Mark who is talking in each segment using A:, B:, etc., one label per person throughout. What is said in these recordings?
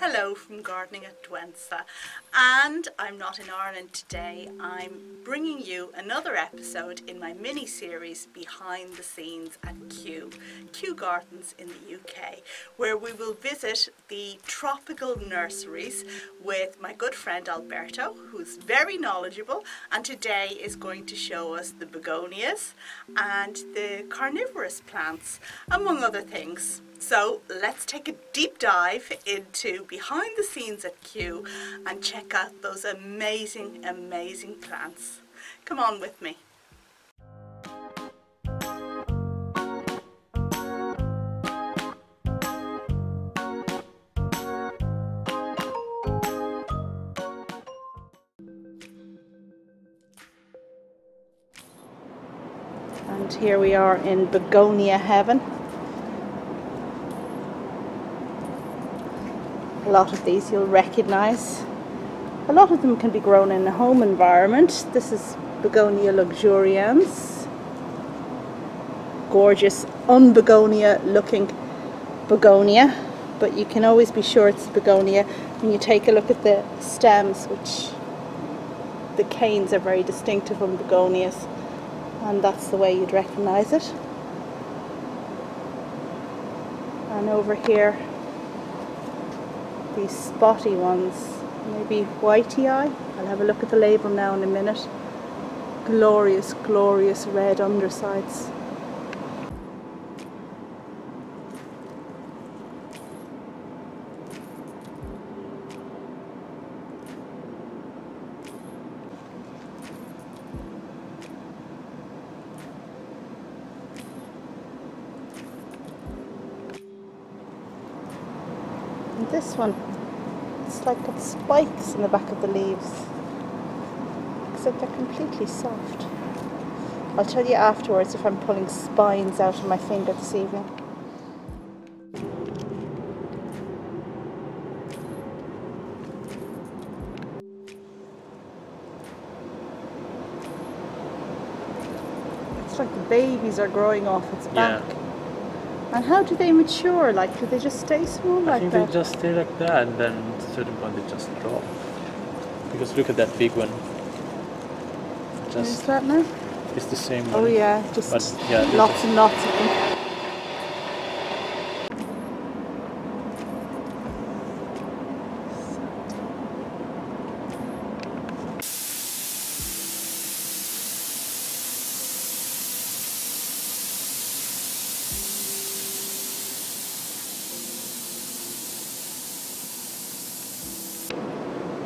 A: Hello from Gardening at Douentza, and I'm not in Ireland today. I'm bringing you another episode in my mini-series Behind the Scenes at Kew Gardens in the UK, where we will visit the tropical nurseries with my good friend Alberto, who's very knowledgeable, and today is going to show us the begonias and the carnivorous plants, among other things. So let's take a deep dive into behind the scenes at Kew and check out those amazing plants. Come on with me. And here we are in begonia heaven. A lot of these you'll recognise. A lot of them can be grown in a home environment. This is Begonia luxurians. Gorgeous, unbegonia looking begonia, but you can always be sure it's begonia when you take a look at the stems, which the canes are very distinctive on begonias, and that's the way you'd recognise it. And over here, these spotty ones, maybe whitey eye. I'll have a look at the label now in a minute. Glorious, glorious red undersides. And this one, it's like got spikes in the back of the leaves, except they're completely soft. I'll tell you afterwards if I'm pulling spines out of my finger this evening. It's like the babies are growing off its back.
B: Yeah.
A: And how do they mature? Like, do they just stay small like that?
B: I think they just stay like that, and then at a certain point they just drop. Because look at that big one.
A: Is that now?
B: It's the same one.
A: Oh yeah, just lots and lots of them.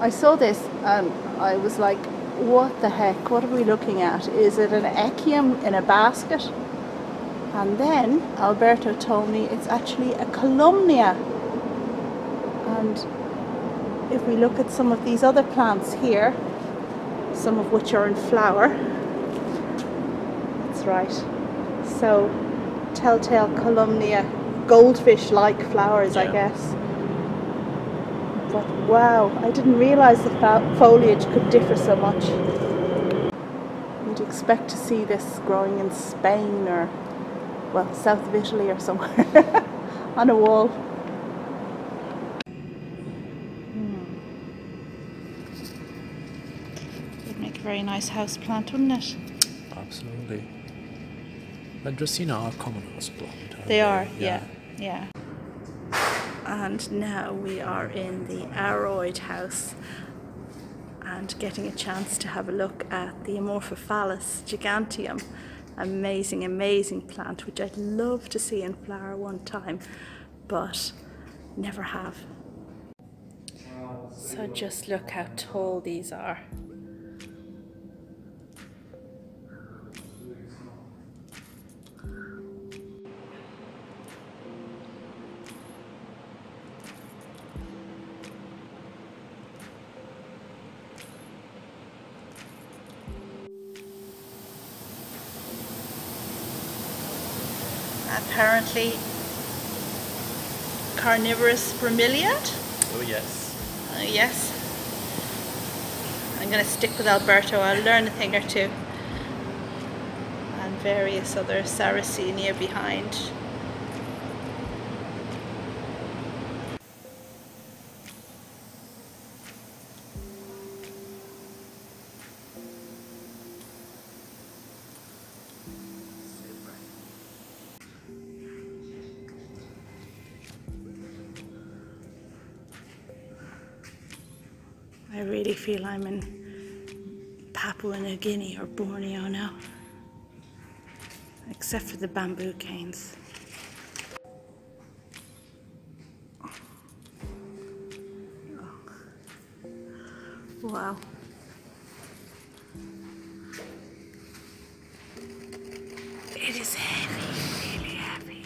A: I saw this and I was like, what the heck, what are we looking at? Is it an echium in a basket? And then Alberto told me it's actually a calumnia. And if we look at some of these other plants here, some of which are in flower, that's right. So telltale calumnia, goldfish-like flowers, yeah. I guess. But wow, I didn't realise the foliage could differ so much. You'd expect to see this growing in Spain or, well, south of Italy or somewhere on a wall. Would make a very nice house plant, wouldn't it?
B: Absolutely. And Dracaena are common house plant.
A: They are, yeah. And now we are in the Aroid house and getting a chance to have a look at the Amorphophallus giganteum. Amazing plant, which I'd love to see in flower one time, but never have. So just look how tall these are. Apparently carnivorous bromeliad.
B: Oh yes.
A: Yes. I'm going to stick with Alberto. I'll learn a thing or two. And various other Sarracenia behind. I really feel I'm in Papua New Guinea or Borneo now, except for the bamboo canes. Wow. It is heavy, really heavy.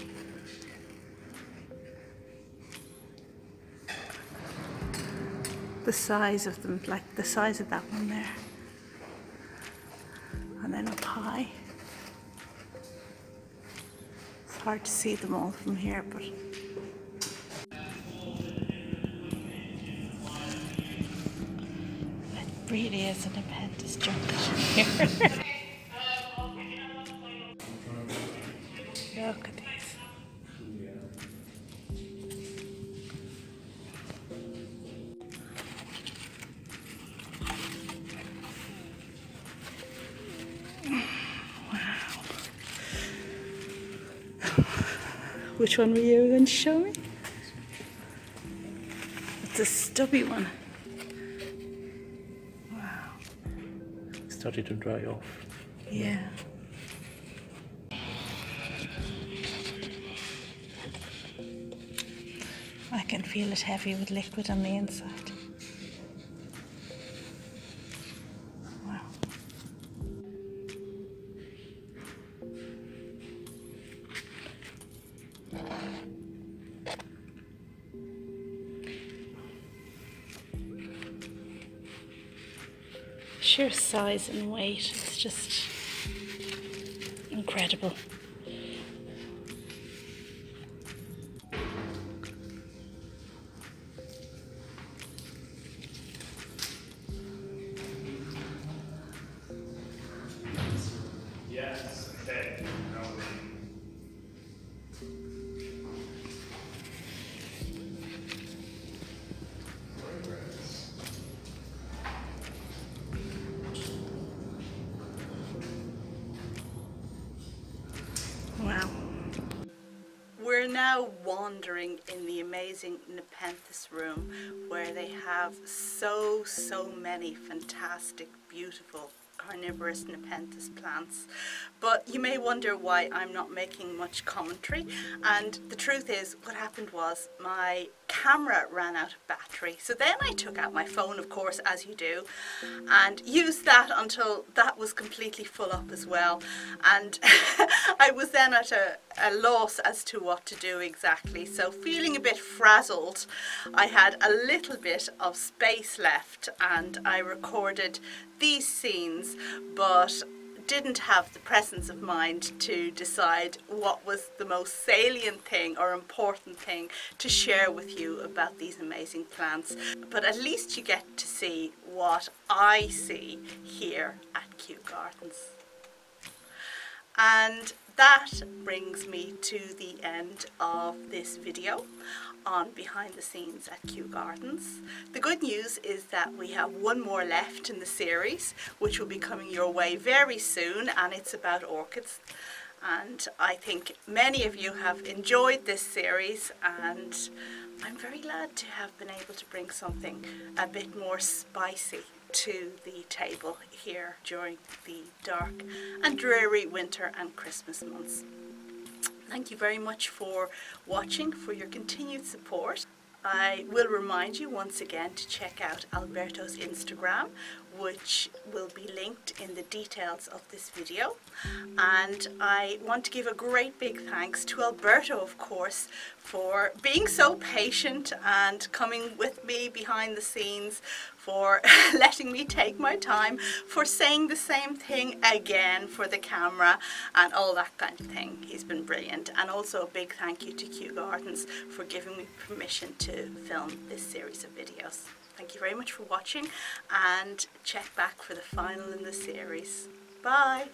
A: The size of them, like the size of that one there. And then up high. It's hard to see them all from here, but it really is an immense jungle here. Look at these. Wow. Which one were you going to show me? It's a stubby one. Wow.
B: Started to dry off.
A: Yeah. I can feel it heavy with liquid on the inside. Wow. Sheer size and weight, it's just incredible.
C: Yes, okay.
A: Wow. We're now wandering in the amazing Nepenthes room, where they have so many fantastic, beautiful carnivorous Nepenthes plants. But you may wonder why I'm not making much commentary, and the truth is what happened was my camera ran out of battery. So then I took out my phone, of course, as you do, and used that until that was completely full up as well. And I was then at a loss as to what to do exactly. So feeling a bit frazzled, I had a little bit of space left and I recorded these scenes, but didn't have the presence of mind to decide what was the most salient thing or important thing to share with you about these amazing plants. But at least you get to see what I see here at Kew Gardens. And that brings me to the end of this video on behind the scenes at Kew Gardens. The good news is that we have one more left in the series, which will be coming your way very soon, and it's about orchids. And I think many of you have enjoyed this series, and I'm very glad to have been able to bring something a bit more spicy to the table here during the dark and dreary winter and Christmas months. Thank you very much for watching, for your continued support. I will remind you once again to check out Alberto's Instagram, which will be linked in the details of this video. And I want to give a great big thanks to Alberto, of course, for being so patient and coming with me behind the scenes, for letting me take my time, for saying the same thing again for the camera and all that kind of thing. He's been brilliant. And also a big thank you to Kew Gardens for giving me permission to film this series of videos. Thank you very much for watching, and check back for the final in the series. Bye!